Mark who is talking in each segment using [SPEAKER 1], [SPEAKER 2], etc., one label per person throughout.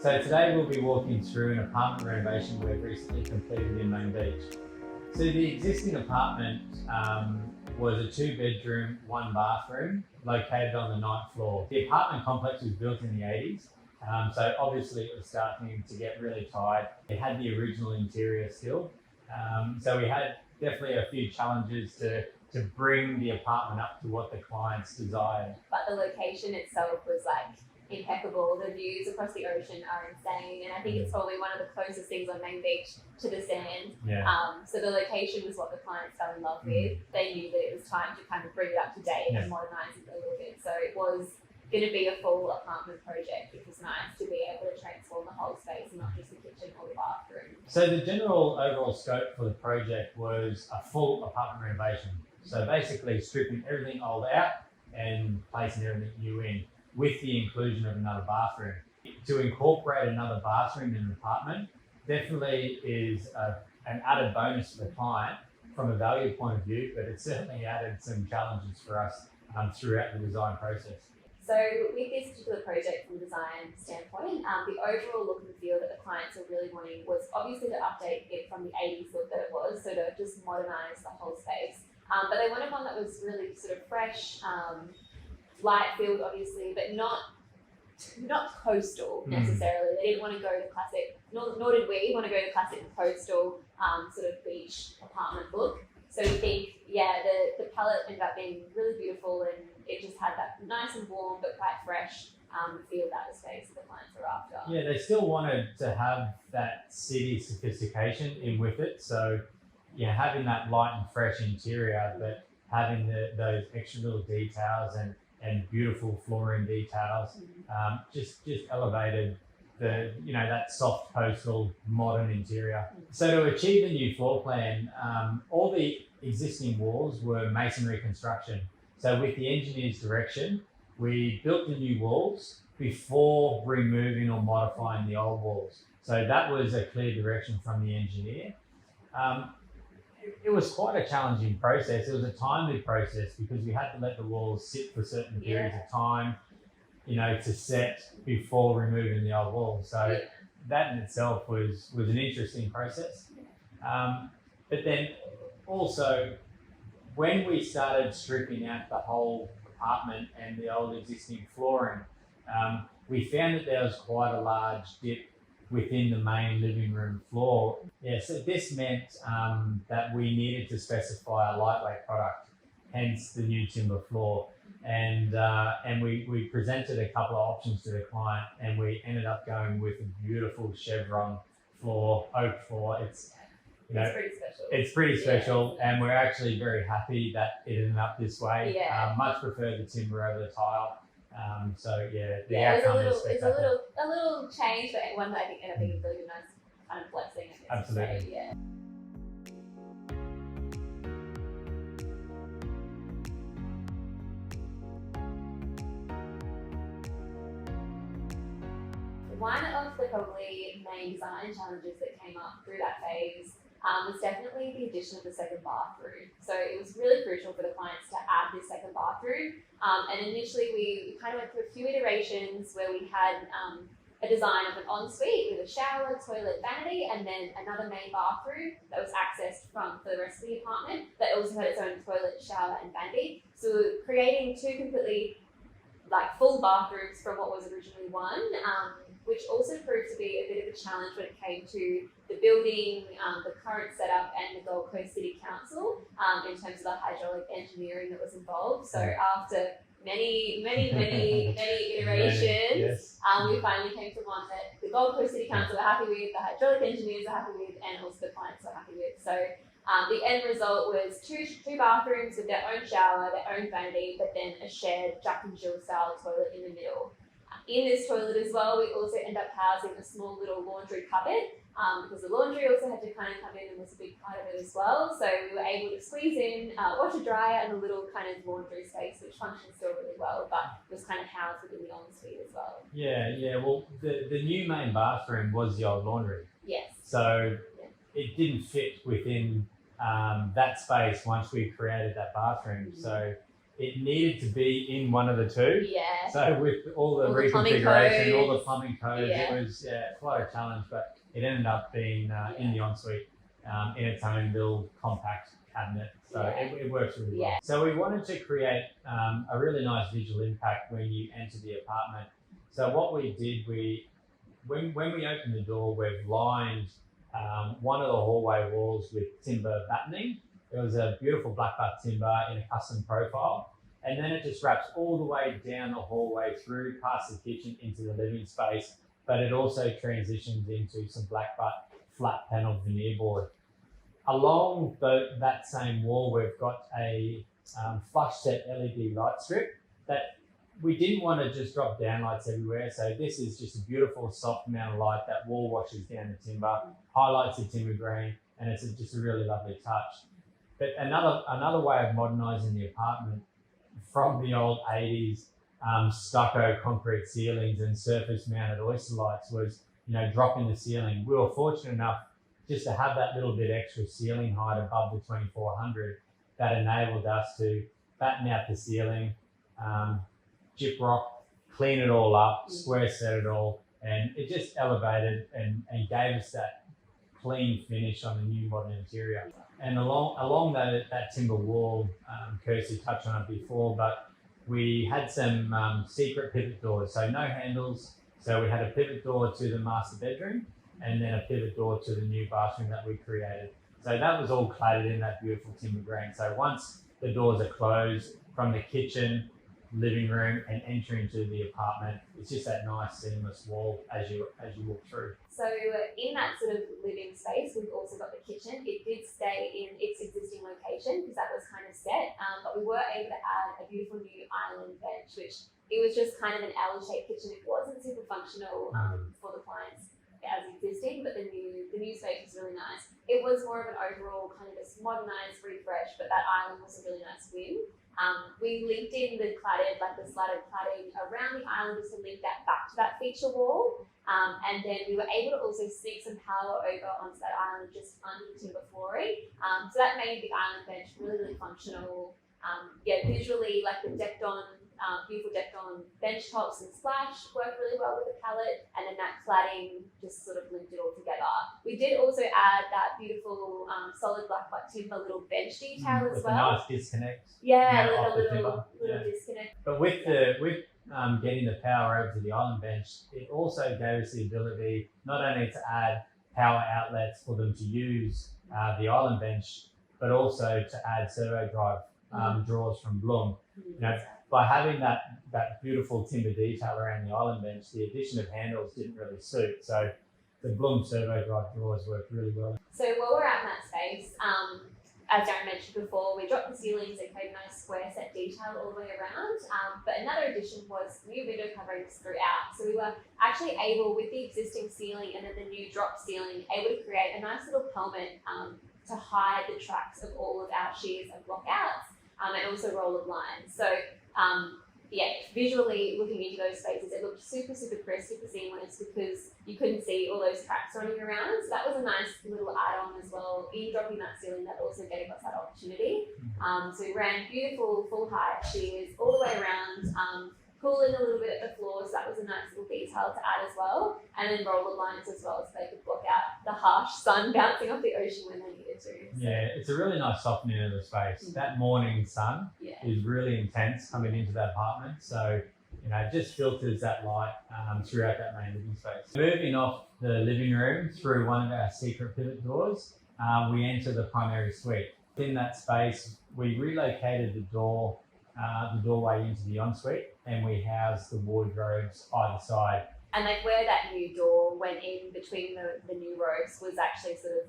[SPEAKER 1] So today we'll be walking through an apartment renovation we've recently completed in Main Beach. So the existing apartment was a 2-bedroom, 1-bathroom located on the 9th floor. The apartment complex was built in the 80s, so obviously it was starting to get really tight. It had the original interior still, so we had definitely a few challenges to bring the apartment up to what the clients desired.
[SPEAKER 2] But the location itself was like impeccable. The views across the ocean are insane, and I think it's probably one of the closest things on Main Beach to the sand.
[SPEAKER 1] Yeah.
[SPEAKER 2] So the location was what the clients fell in love with. They knew that it was time to kind of bring it up to date and modernise it a little bit. So it was going to be a full apartment project, which was nice to be able to transform the whole space and not just the kitchen or the bathroom.
[SPEAKER 1] So the general overall scope for the project was a full apartment renovation. So basically stripping everything old out and placing everything new in, with the inclusion of another bathroom. To incorporate another bathroom in an apartment definitely is an added bonus for the client from a value point of view, but it certainly added some challenges for us throughout the design process.
[SPEAKER 2] So with this particular project from a design standpoint, the overall look and feel that the clients were really wanting was obviously to update it from the 80s look that it was, so to just modernise the whole space. But they wanted one that was really sort of fresh, light filled obviously, but not coastal necessarily. They didn't want to go the classic, nor did we want to go the classic coastal sort of beach apartment look. So we think, the palette ended up being really beautiful, and it just had that nice and warm but quite fresh feel about the space that the clients are after.
[SPEAKER 1] Yeah, they still wanted to have that city sophistication in with it. So having that light and fresh interior, but having those extra little details and beautiful flooring details, just elevated that soft coastal modern interior. So to achieve the new floor plan, all the existing walls were masonry construction. So with the engineer's direction, we built the new walls before removing or modifying the old walls. So that was a clear direction from the engineer. It was quite a challenging process. It was a timely process because we had to let the walls sit for certain periods of time, to set before removing the old walls. So that in itself was an interesting process. But then also, when we started stripping out the whole apartment and the old existing flooring, we found that there was quite a large dip within the main living room floor. So this meant that we needed to specify a lightweight product, hence the new timber floor. And we presented a couple of options to the client, and we ended up going with a beautiful chevron floor, oak floor. It's
[SPEAKER 2] pretty special.
[SPEAKER 1] It's pretty special, and we're actually very happy that it ended up this way. Much prefer the timber over the tile. The outcome is spectacular.
[SPEAKER 2] It's a little change, but one that I think ended up being a really nice kind of blessing.
[SPEAKER 1] Absolutely.
[SPEAKER 2] So, One of the probably main design challenges that came up through that phase was definitely the addition of the second bathroom. So it was really crucial for the clients to add this second bathroom. And initially we kind of went through a few iterations where we had a design of an ensuite with a shower, toilet, vanity, and then another main bathroom that was accessed for the rest of the apartment that also had its own toilet, shower, and vanity. So creating two completely full bathrooms from what was originally one, which also proved to be a bit of a challenge when it came to the building, the current setup, and the Gold Coast City Council in terms of the hydraulic engineering that was involved. So after many iterations, we finally came to one that the Gold Coast City Council are happy with, the hydraulic engineers are happy with, and also the clients are happy with. So the end result was two bathrooms with their own shower, their own vanity, but then a shared Jack and Jill style toilet in the middle. In this toilet as well, we also end up housing a small little laundry cupboard because the laundry also had to kind of come in and was a big part of it as well. So we were able to squeeze in washer dryer and a little kind of laundry space, which functions still really well, but was kind of housed within the ensuite as well.
[SPEAKER 1] Well, the new main bathroom was the old laundry.
[SPEAKER 2] Yes.
[SPEAKER 1] So it didn't fit within that space once we created that bathroom. So it needed to be in one of the two.
[SPEAKER 2] Yeah.
[SPEAKER 1] So with all the reconfiguration, all the plumbing codes, it was quite a challenge, but it ended up being in the ensuite in its own little compact cabinet. So it works really well. So we wanted to create a really nice visual impact when you enter the apartment. So what we did, when we opened the door, we've lined one of the hallway walls with timber battening. It was a beautiful black butt timber in a custom profile. And then it just wraps all the way down the hallway through past the kitchen into the living space, but it also transitions into some black butt flat panel veneer board. Along that same wall, we've got a flush set LED light strip that we didn't want to just drop down lights everywhere. So this is just a beautiful soft amount of light that wall washes down the timber, highlights the timber green, and it's just a really lovely touch. But another way of modernising the apartment from the old 80s stucco concrete ceilings and surface mounted oyster lights was, dropping the ceiling. We were fortunate enough just to have that little bit extra ceiling height above the 2400 that enabled us to batten out the ceiling, gyprock, clean it all up, square set it all, and it just elevated and gave us that clean finish on the new modern interior. And along that timber wall, Kirsty touched on it before, but we had some secret pivot doors, so no handles. So we had a pivot door to the master bedroom and then a pivot door to the new bathroom that we created. So that was all cladded in that beautiful timber green. So once the doors are closed from the kitchen, living room and entering to the apartment, it's just that nice seamless wall as you walk through.
[SPEAKER 2] So in that sort of living space, we've also got the kitchen. It did stay in its existing location because that was kind of set, but we were able to add a beautiful new island bench, which it was just kind of an L-shaped kitchen. It wasn't super functional for the clients as existing, but the new space was really nice. It was more of an overall kind of just modernized refresh, but that island was a really nice win. We linked in the slatted cladding around the island just to link that back to that feature wall. And then we were able to also sneak some power over onto that island just under the timber flooring. So that made the island bench really, really functional. Visually, like the beautiful decked on bench tops and splash worked really well with the palette, and then that cladding just sort of linked it all together. We did also add that beautiful solid black butt timber little bench detail as well.
[SPEAKER 1] With a nice disconnect.
[SPEAKER 2] Yeah, like a little disconnect.
[SPEAKER 1] But with getting the power over to the island bench, it also gave us the ability not only to add power outlets for them to use the island bench, but also to add servo drive drawers from Bloom. By having that beautiful timber detail around the island bench, the addition of handles didn't really suit. So the Bloom servo drive drawers worked really well.
[SPEAKER 2] So while we're out in that space, as Darren mentioned before, we dropped the ceilings and created a nice square set detail all the way around. But another addition was new window coverings throughout. So we were actually able, with the existing ceiling and then the new drop ceiling, able to create a nice little pelmet to hide the tracks of all of our shears and blockouts, and also roll of lines. So visually looking into those spaces, it looked super, super crisp, super seamless because you couldn't see all those cracks running around. So that was a nice little add-on as well. In dropping that ceiling, that also gave us that opportunity. So we ran beautiful full height shears all the way around, cooling a little bit at the floor, so that was a nice little detail to add as well. And then roller lines as well, so they could block out the harsh sun bouncing off the ocean when they needed to. So.
[SPEAKER 1] Yeah, it's a really nice softening of the space. That morning sun is really intense coming into that apartment, so it just filters that light throughout that main living space. Moving off the living room through one of our secret pivot doors, we enter the primary suite. In that space, we relocated the doorway into the ensuite, and we housed the wardrobes either side.
[SPEAKER 2] And where that new door went in between the new robes was actually sort of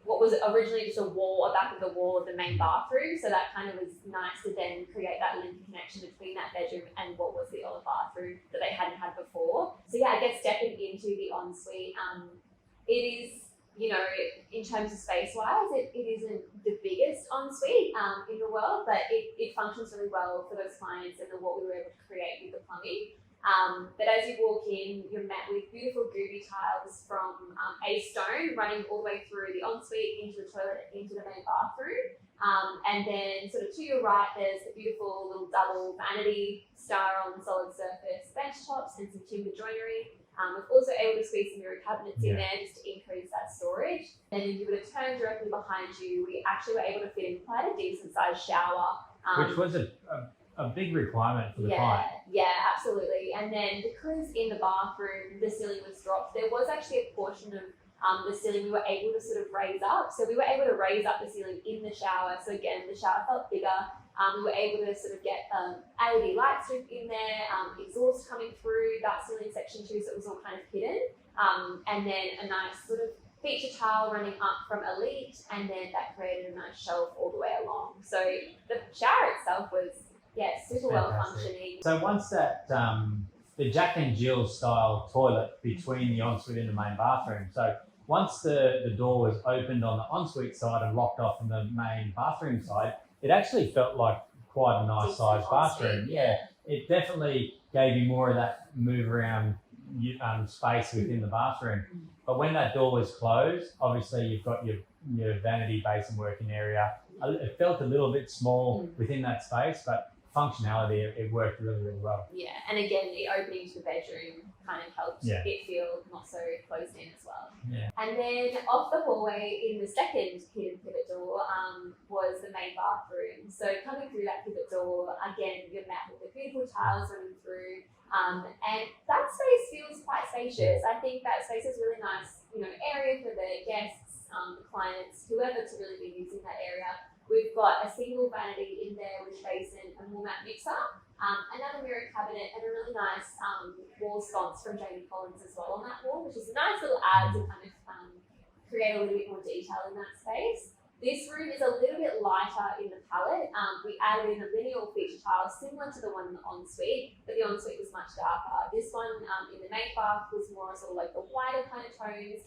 [SPEAKER 2] what was originally just a back of the wall of the main bathroom. So that kind of was nice to then create that link connection between that bedroom and what was the old bathroom that they hadn't had before. So I guess stepping into the ensuite, it is, in terms of space-wise, it isn't the biggest ensuite in the world, but it functions really well for those clients and what we were able to create with the plumbing. But as you walk in, you're met with beautiful groovy tiles from A stone running all the way through the ensuite, into the toilet, into the main bathroom. And then sort of to your right, there's a beautiful little double vanity star on solid surface bench tops and some timber joinery. We're also able to squeeze some mirror cabinets in there just to increase that storage. And if you were to turn directly behind you, we actually were able to fit in quite a decent sized shower.
[SPEAKER 1] Which was a big requirement for the client.
[SPEAKER 2] Yeah, absolutely. And then because in the bathroom the ceiling was dropped, there was actually a portion of the ceiling we were able to sort of raise up. So we were able to raise up the ceiling in the shower. So again, the shower felt bigger. We were able to sort of get LED light strip in there, exhaust coming through that ceiling section too, so it was all kind of hidden. And then a nice sort of feature tile running up from Elite, and then that created a nice shelf all the way along. So the shower itself was, super well functioning.
[SPEAKER 1] So once that, the Jack and Jill style toilet between the ensuite and the main bathroom. So once the door was opened on the ensuite side and locked off on the main bathroom side, it actually felt like quite a nice sized bathroom. Yeah, it definitely gave you more of that move around space within the bathroom. But when that door was closed, obviously you've got your vanity basin working area. It felt a little bit small within that space, but functionality, it worked really, really well.
[SPEAKER 2] Yeah, and again, the opening to the bedroom kind of helped it feel not so closed in as well.
[SPEAKER 1] Yeah.
[SPEAKER 2] And then off the hallway in the second hidden pivot door was the main bathroom. So coming through that pivot door, again, you're met with the beautiful tiles running through. And that space feels quite spacious. I think that space is really nice, area for the guests, the clients, whoever to really be using that area. We've got a single vanity in there with basin and wall mat mixer, another mirror cabinet, and a really nice wall sconce from Jamie Collins as well on that wall, which is a nice little add to kind of create a little bit more detail in that space. This room is a little bit lighter in the palette. We added in a lineal feature tile similar to the one in the ensuite, but the ensuite was much darker. This one in the main bath was more sort of like the whiter kind of tones,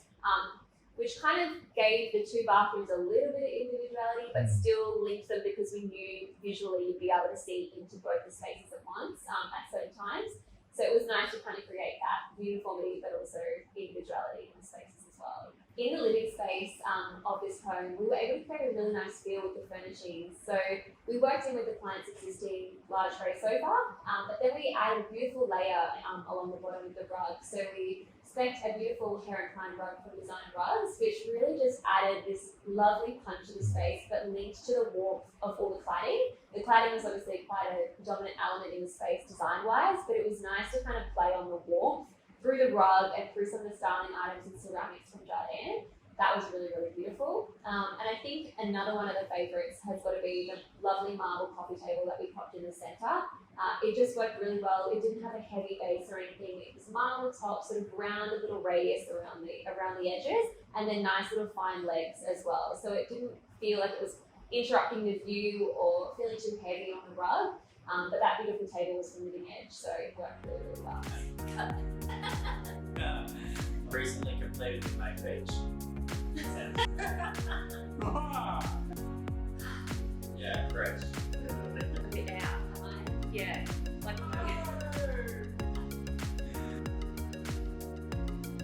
[SPEAKER 2] which kind of gave the two bathrooms a little bit of individuality, but still linked them because we knew visually you'd be able to see into both the spaces at once at certain times. So it was nice to kind of create that uniformity, but also individuality in the spaces as well. In the living space of this home, we were able to create a really nice feel with the furnishings. So we worked in with the client's existing large tray sofa, but then we added a beautiful layer along the bottom of the rug. So we spec a beautiful hair and pine rug from Design Rugs, which really just added this lovely punch to the space, but linked to the warmth of all the cladding. The cladding was obviously quite a dominant element in the space design-wise, but it was nice to kind of play on the warmth through the rug and through some of the styling items and ceramics from Darren. That was really, really beautiful. And I think another one of the favourites has got to be the lovely marble coffee table that we popped in the centre. It just worked really well. It didn't have a heavy base or anything. It was marble top, sort of rounded little radius around the edges, and then nice little fine legs as well. So it didn't feel like it was interrupting the view or feeling too heavy on the rug. But that beautiful table was from Living Edge, so it worked really, really well.
[SPEAKER 3] Recently completed the main beach.